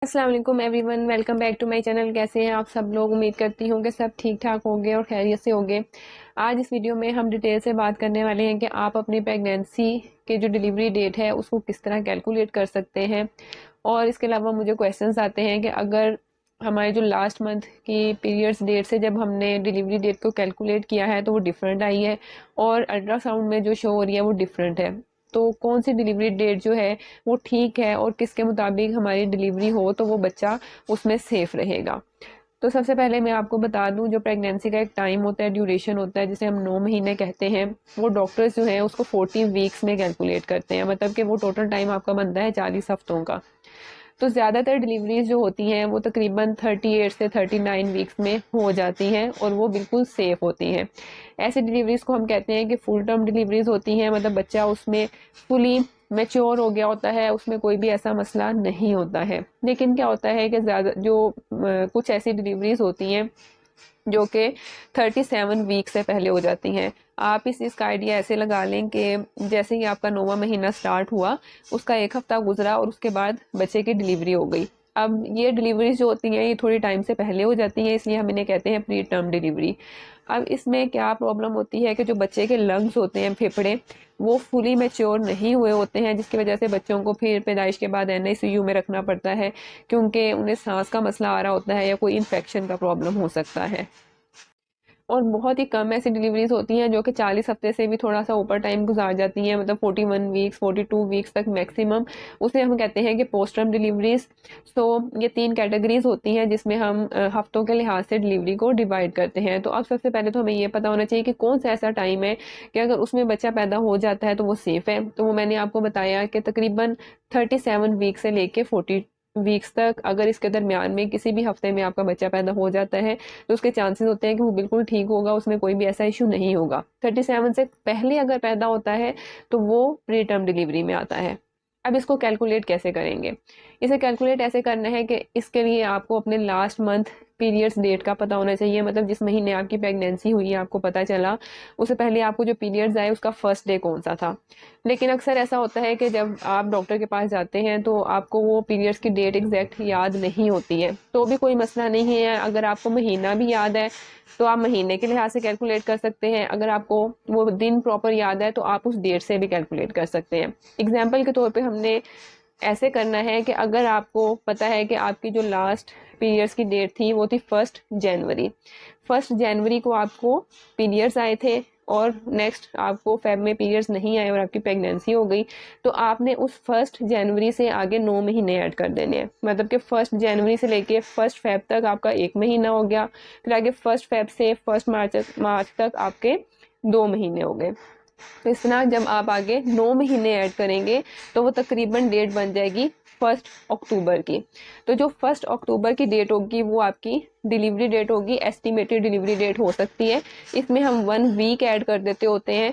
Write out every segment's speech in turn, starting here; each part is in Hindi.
अस्सलाम वालेकुम everyone, welcome back to my channel. कैसे हैं आप सब लोग? उम्मीद करती हूँ कि सब ठीक ठाक होंगे और खैरियत से होंगे। आज इस वीडियो में हम डिटेल से बात करने वाले हैं कि आप अपनी प्रेगनेंसी के जो डिलीवरी डेट है उसको किस तरह कैलकुलेट कर सकते हैं। और इसके अलावा मुझे क्वेश्चंस आते हैं कि अगर हमारे जो लास्ट मंथ की पीरियड्स डेट से जब हमने डिलीवरी डेट को कैलकुलेट किया है तो वो डिफरेंट आई है और अल्ट्रासाउंड में जो शो हो रही है वो डिफरेंट है, तो कौन सी डिलीवरी डेट जो है वो ठीक है और किसके मुताबिक हमारी डिलीवरी हो तो वो बच्चा उसमें सेफ रहेगा। तो सबसे पहले मैं आपको बता दूं, जो प्रेगनेंसी का एक टाइम होता है, ड्यूरेशन होता है, जिसे हम 9 महीने कहते हैं, वो डॉक्टर्स जो हैं उसको 40 वीक्स में कैलकुलेट करते हैं। मतलब कि वो टोटल टाइम आपका बनता है 40 हफ्तों का। तो ज़्यादातर डिलीवरीज जो होती हैं वो तकरीबन 38 से 39 वीक्स में हो जाती हैं और वो बिल्कुल सेफ होती हैं। ऐसी डिलीवरीज को हम कहते हैं कि फुल टर्म डिलीवरीज होती हैं, मतलब बच्चा उसमें फुली मैच्योर हो गया होता है, उसमें कोई भी ऐसा मसला नहीं होता है। लेकिन क्या होता है कि ज़्यादा जो कुछ ऐसी डिलीवरीज होती हैं जो कि 37 वीक से पहले हो जाती हैं। आप इसका आइडिया ऐसे लगा लें कि जैसे ही आपका 9वां महीना स्टार्ट हुआ, उसका एक हफ्ता गुजरा और उसके बाद बच्चे की डिलीवरी हो गई। अब ये डिलीवरीज जो होती हैं ये थोड़ी टाइम से पहले हो जाती हैं, इसलिए हम इन्हें कहते हैं प्री टर्म डिलीवरी। अब इसमें क्या प्रॉब्लम होती है कि जो बच्चे के लंग्स होते हैं, फेफड़े, वो फुली मैच्योर नहीं हुए होते हैं, जिसकी वजह से बच्चों को फिर पैदाइश के बाद NICU में रखना पड़ता है, क्योंकि उन्हें सांस का मसला आ रहा होता है या कोई इन्फेक्शन का प्रॉब्लम हो सकता है। और बहुत ही कम ऐसी डिलीवरीज होती हैं जो कि 40 हफ्ते से भी थोड़ा सा ऊपर टाइम गुजार जाती हैं, मतलब 41 वीक्स 42 वीक्स तक मैक्सिमम। उसे हम कहते हैं कि पोस्ट टर्म डिलीवरीज। तो ये 3 कैटेगरीज होती हैं जिसमें हम हफ्तों के लिहाज से डिलीवरी को डिवाइड करते हैं। तो अब सबसे पहले तो हमें ये पता होना चाहिए कि कौन सा ऐसा टाइम है कि अगर उसमें बच्चा पैदा हो जाता है तो वो सेफ है। तो वो मैंने आपको बताया कि तकरीबन 37 वीक से लेके 40 वीक्स तक, अगर इसके दरमियान में किसी भी हफ्ते में आपका बच्चा पैदा हो जाता है तो उसके चांसेस होते हैं कि वो बिल्कुल ठीक होगा, उसमें कोई भी ऐसा इशू नहीं होगा। 37 से पहले अगर पैदा होता है तो वो प्री टर्म डिलीवरी में आता है। अब इसको कैलकुलेट कैसे करेंगे? इसे कैलकुलेट ऐसे करना है कि इसके लिए आपको अपने लास्ट मंथ पीरियड्स डेट का पता होना चाहिए, मतलब जिस महीने आपकी प्रेगनेंसी हुई है आपको पता चला, उससे पहले आपको जो पीरियड्स आए उसका फर्स्ट डे कौन सा था। लेकिन अक्सर ऐसा होता है कि जब आप डॉक्टर के पास जाते हैं तो आपको वो पीरियड्स की डेट एग्जैक्ट याद नहीं होती है, तो भी कोई मसला नहीं है। अगर आपको महीना भी याद है तो आप महीने के लिहाज से कैलकुलेट कर सकते हैं। अगर आपको वो दिन प्रॉपर याद है तो आप उस डेट से भी कैलकुलेट कर सकते हैं। एग्जाम्पल के तौर पे हमने ऐसे करना है कि अगर आपको पता है कि आपकी जो लास्ट पीरियड्स की डेट थी वो थी 1 जनवरी। 1 जनवरी को आपको पीरियड्स आए थे और नेक्स्ट आपको फेब में पीरियड्स नहीं आए और आपकी प्रेगनेंसी हो गई, तो आपने उस 1 जनवरी से आगे 9 महीने ऐड कर देने हैं। मतलब कि 1 जनवरी से लेके 1 फेब तक आपका 1 महीना हो गया, फिर आगे 1 फेब से 1 मार्च तक आपके 2 महीने हो गए। तो इस तरह जब आप आगे 9 महीने ऐड करेंगे तो वो तकरीबन डेट बन जाएगी 1 अक्टूबर की। तो जो 1 अक्टूबर की डेट होगी वो आपकी डिलीवरी डेट होगी, एस्टिमेटेड डिलीवरी डेट हो सकती है। इसमें हम 1 वीक ऐड कर देते होते हैं,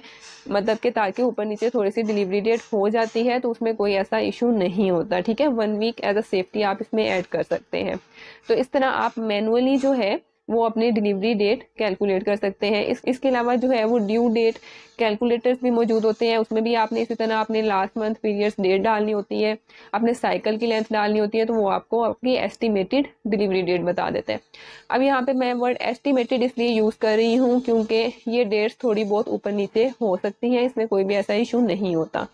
मतलब कि ताकि ऊपर नीचे थोड़ी सी डिलीवरी डेट हो जाती है तो उसमें कोई ऐसा इशू नहीं होता। ठीक है, 1 वीक एज अ सेफ्टी आप इसमें ऐड कर सकते हैं। तो इस तरह आप मैनुअली जो है वो अपनी डिलीवरी डेट कैलकुलेट कर सकते हैं। इसके अलावा जो है वो ड्यू डेट कैलकुलेटर्स भी मौजूद होते हैं, उसमें भी आपने इसी तरह अपने लास्ट मंथ पीरियड्स डेट डालनी होती है, अपने साइकिल की लेंथ डालनी होती है, तो वो आपको आपकी एस्टिमेटेड डिलीवरी डेट बता देते हैं। अब यहाँ पे मैं वर्ड एस्टिमेटेड इसलिए यूज़ कर रही हूँ क्योंकि ये डेट्स थोड़ी बहुत ऊपर नीचे हो सकती हैं, इसमें कोई भी ऐसा इशू नहीं होता।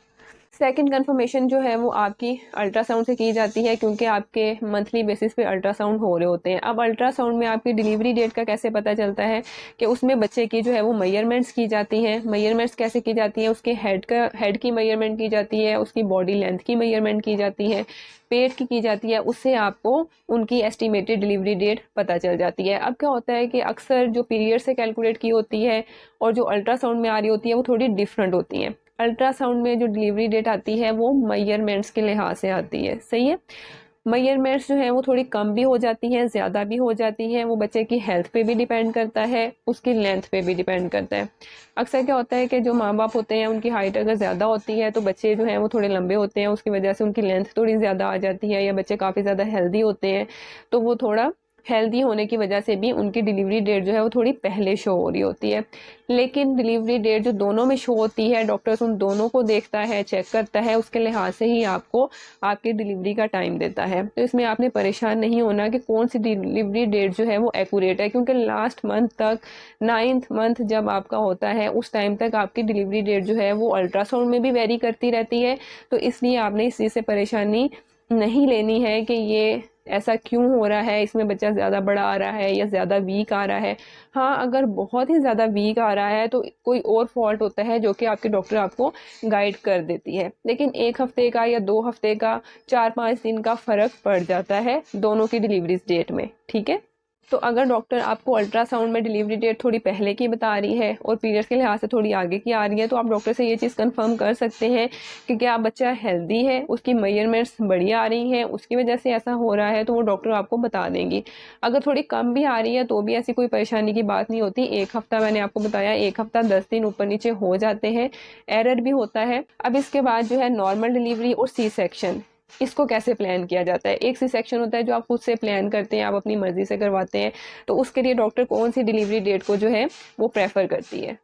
सेकंड कंफर्मेशन जो है वो आपकी अल्ट्रासाउंड से की जाती है, क्योंकि आपके मंथली बेसिस पे अल्ट्रासाउंड हो रहे होते हैं। अब अल्ट्रासाउंड में आपकी डिलीवरी डेट का कैसे पता चलता है कि उसमें बच्चे की जो है वो मेजरमेंट्स की जाती हैं। मेजरमेंट्स कैसे की जाती हैं? उसके हेड की मेजरमेंट की जाती है, उसकी बॉडी लेंथ की मेजरमेंट की जाती है, पेट की जाती है, उससे आपको उनकी एस्टिमेटेड डिलीवरी डेट पता चल जाती है। अब क्या होता है कि अक्सर जो पीरियड से कैलकुलेट की होती है और जो अल्ट्रासाउंड में आ रही होती है वो थोड़ी डिफरेंट होती हैं। अल्ट्रासाउंड में जो डिलीवरी डेट आती है वो मेजरमेंट्स के लिहाज से आती है, सही है। मेजरमेंट्स जो है वो थोड़ी कम भी हो जाती हैं, ज़्यादा भी हो जाती हैं, वो बच्चे की हेल्थ पे भी डिपेंड करता है, उसकी लेंथ पे भी डिपेंड करता है। अक्सर क्या होता है कि जो माँ बाप होते हैं उनकी हाइट अगर ज़्यादा होती है तो बच्चे जो हैं वो थोड़े लंबे होते हैं, उसकी वजह से उनकी लेंथ थोड़ी ज़्यादा आ जाती है, या बच्चे काफ़ी ज़्यादा हेल्दी होते हैं तो वो थोड़ा हेल्दी होने की वजह से भी उनकी डिलीवरी डेट जो है वो थोड़ी पहले शो हो रही होती है। लेकिन डिलीवरी डेट जो दोनों में शो होती है, डॉक्टर्स उन दोनों को देखता है, चेक करता है, उसके लिहाज से ही आपको आपकी डिलीवरी का टाइम देता है। तो इसमें आपने परेशान नहीं होना कि कौन सी डिलीवरी डेट जो है वो एक्यूरेट है, क्योंकि लास्ट मंथ तक, 9th मंथ जब आपका होता है उस टाइम तक आपकी डिलीवरी डेट जो है वो अल्ट्रासाउंड में भी वेरी करती रहती है। तो इसलिए आपने इस चीज़ से परेशानी नहीं लेनी है कि ये ऐसा क्यों हो रहा है, इसमें बच्चा ज़्यादा बड़ा आ रहा है या ज़्यादा वीक आ रहा है। हाँ, अगर बहुत ही ज़्यादा वीक आ रहा है तो कोई और फॉल्ट होता है जो कि आपके डॉक्टर आपको गाइड कर देती है। लेकिन 1 हफ्ते का या 2 हफ्ते का, 4-5 दिन का फ़र्क पड़ जाता है दोनों की डिलीवरी डेट में, ठीक है। तो अगर डॉक्टर आपको अल्ट्रासाउंड में डिलीवरी डेट थोड़ी पहले की बता रही है और पीरियड्स के लिहाज से थोड़ी आगे की आ रही है, तो आप डॉक्टर से ये चीज़ कंफर्म कर सकते हैं कि क्या बच्चा हेल्दी है, उसकी मेजरमेंट्स बढ़िया आ रही हैं, उसकी वजह से ऐसा हो रहा है, तो वो डॉक्टर आपको बता देंगी। अगर थोड़ी कम भी आ रही है तो भी ऐसी कोई परेशानी की बात नहीं होती। 1 हफ्ता मैंने आपको बताया, 1 हफ्ता 10 दिन ऊपर नीचे हो जाते हैं, एरर भी होता है। अब इसके बाद जो है नॉर्मल डिलीवरी और सी सेक्शन, इसको कैसे प्लान किया जाता है। एक सी सेक्शन होता है जो आप खुद से प्लान करते हैं, आप अपनी मर्जी से करवाते हैं। तो उसके लिए डॉक्टर कौन सी डिलीवरी डेट को जो है वो प्रेफर करती है।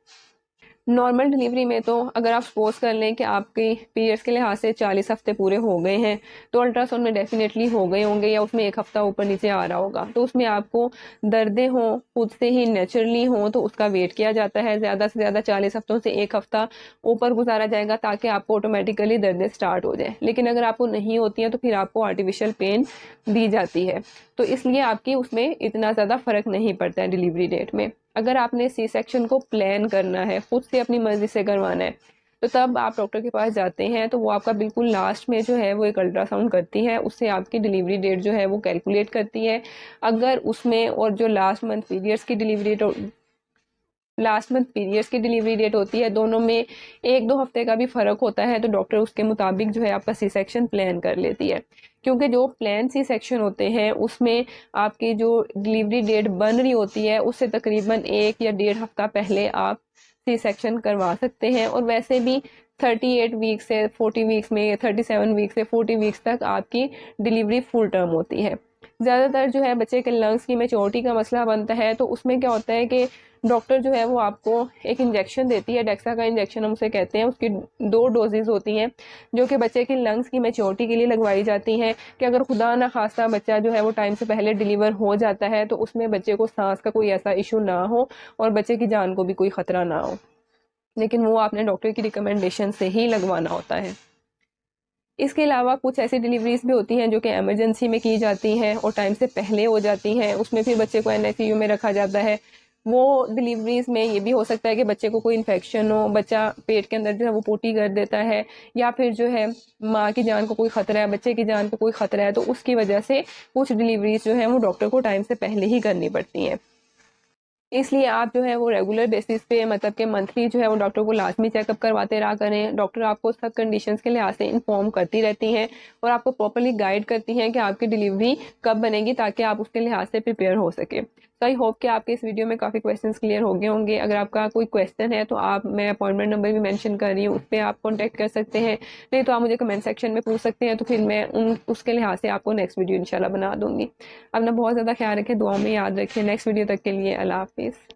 नॉर्मल डिलीवरी में तो अगर आप सपोज कर लें कि आपके पीरियड्स के लिहाज से 40 हफ्ते पूरे हो गए हैं, तो अल्ट्रासाउंड में डेफिनेटली हो गए होंगे या उसमें 1 हफ्ता ऊपर नीचे आ रहा होगा। तो उसमें आपको दर्दें हों, खुद से ही नेचुरली हों, तो उसका वेट किया जाता है। ज़्यादा से ज़्यादा 40 हफ्तों से 1 हफ्ता ऊपर गुजारा जाएगा ताकि आपको ऑटोमेटिकली दर्दें स्टार्ट हो जाए। लेकिन अगर आपको नहीं होती हैं तो फिर आपको आर्टिफिशियल पेन दी जाती है। तो इसलिए आपकी उसमें इतना ज़्यादा फ़र्क नहीं पड़ता है डिलीवरी डेट में। अगर आपने सी सेक्शन को प्लान करना है, खुद से अपनी मर्जी से करवाना है, तो तब आप डॉक्टर के पास जाते हैं, तो वो आपका बिल्कुल लास्ट में जो है वो एक अल्ट्रासाउंड करती है, उससे आपकी डिलीवरी डेट जो है वो कैलकुलेट करती है। अगर उसमें और जो लास्ट मंथ पीरियड्स की डिलीवरी डेट होती है, दोनों में 1-2 हफ्ते का भी फ़र्क होता है, तो डॉक्टर उसके मुताबिक जो है आपका सी सेक्शन प्लान कर लेती है। क्योंकि जो प्लान सी सेक्शन होते हैं उसमें आपकी जो डिलीवरी डेट बन रही होती है उससे तकरीबन 1 या 1.5 हफ्ता पहले आप सी सेक्शन करवा सकते हैं। और वैसे भी 38 वीक से 40 वीक्स में, 37 वीक से 40 वीक्स तक आपकी डिलीवरी फुल टर्म होती है। ज़्यादातर जो है बच्चे के लंग्स की मैच्योरिटी का मसला बनता है, तो उसमें क्या होता है कि डॉक्टर जो है वो आपको एक इंजेक्शन देती है, डेक्सा का इंजेक्शन हम उसे कहते हैं। उसकी 2 डोजेज़ होती हैं जो कि बच्चे की लंग्स की मैच्योरिटी के लिए लगवाई जाती हैं कि अगर खुदा ना खास्ता बच्चा जो है वो टाइम से पहले डिलीवर हो जाता है तो उसमें बच्चे को सांस का कोई ऐसा इशू ना हो और बच्चे की जान को भी कोई ख़तरा ना हो। लेकिन वो आपने डॉक्टर की रिकमेंडेशन से ही लगवाना होता है। इसके अलावा कुछ ऐसी डिलीवरीज भी होती हैं जो कि एमरजेंसी में की जाती हैं और टाइम से पहले हो जाती हैं, उसमें फिर बच्चे को NICU में रखा जाता है। वो डिलीवरीज में ये भी हो सकता है कि बच्चे को कोई इन्फेक्शन हो, बच्चा पेट के अंदर जो है वो पोटी कर देता है, या फिर जो है माँ की जान को कोई ख़तरा है, बच्चे की जान को कोई ख़तरा है, तो उसकी वजह से कुछ डिलीवरीज जो हैं वो डॉक्टर को टाइम से पहले ही करनी पड़ती हैं। इसलिए आप जो है वो रेगुलर बेसिस पे, मतलब कि मंथली जो है वो डॉक्टर को लाजमी चेकअप करवाते रहा करें। डॉक्टर आपको सब कंडीशंस के लिहाज से इन्फॉर्म करती रहती हैं और आपको प्रॉपर्ली गाइड करती हैं कि आपकी डिलीवरी कब बनेगी ताकि आप उसके लिहाज से प्रिपेयर हो सके। तो आई होप कि आपके इस वीडियो में काफ़ी क्वेश्चंस क्लियर हो गए होंगे। अगर आपका कोई क्वेश्चन है तो मैं अपॉइंटमेंट नंबर भी मेंशन कर रही हूँ, उस पर आप कॉन्टैक्ट कर सकते हैं। नहीं तो आप मुझे कमेंट सेक्शन में पूछ सकते हैं, तो फिर मैं उसके लिहाज से आपको नेक्स्ट वीडियो इंशाल्लाह बना दूँगी। अपना बहुत ज़्यादा ख्याल रखें, दुआओं में याद रखें। नेक्स्ट वीडियो तक के लिए अल्लाह हाफिज़।